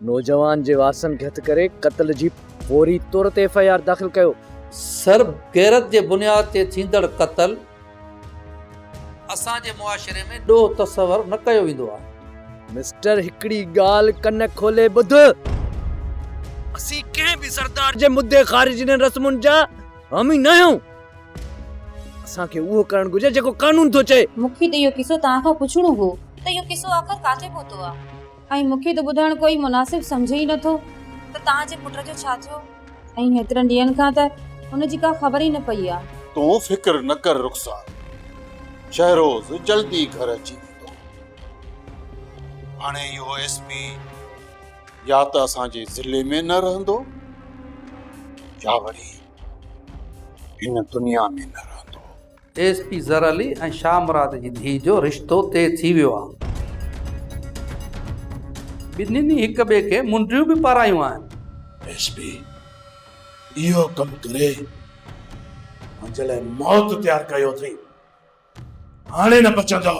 नौजवान जे वासन खे हथ करे क़त्ल जी फौरी तौर ते FIR दाख़िल कयो। सर गैरत जे बुनियाद ते थींदड़ क़त्ल असांजे मुआशरे में ॾोह तसवर न कयो वेंदो आहे। मिस्टर हिकड़ी ॻाल्हि कन खोले ॿुध, असीं कंहिं बि सरदार जे मुद्दे ख़ारिज न रस्मुनि जा हामी न आहियूं। असांखे उहो करणु घुर्जे जेको कानून थो चए। मूंखे त इहो किसो तव्हां खां पुछणो हो त इहो किसो आख़िर काथे पहुतो आहे ऐं मूंखे त ॿुधणु कोई मुनासिब सम्झे ई नथो त तव्हांजे पुट जो छा थियो ऐं हेतिरनि ॾींहंनि खां त हुनजी का ख़बर ई न पई आहे। तूं फिक्र न कर रुखसार, शहरोज़ जल्दी घर अची वेंदो। हाणे इहो SP या त असांजे ज़िले में न रहंदो या वरी हिन दुनिया में न रहंदो। SP ज़र अली ऐं शाह मुराद जी धीउ जो रिश्तो तइ थी वियो आहे। ॿिन्हिनि हिक ॿिए खे मुंडियूं बि पारायूं आहिनि। SP इहो कमु करे मुंहिंजे लाइ मौत तयारु कयो अथई, हाणे न बचंदो।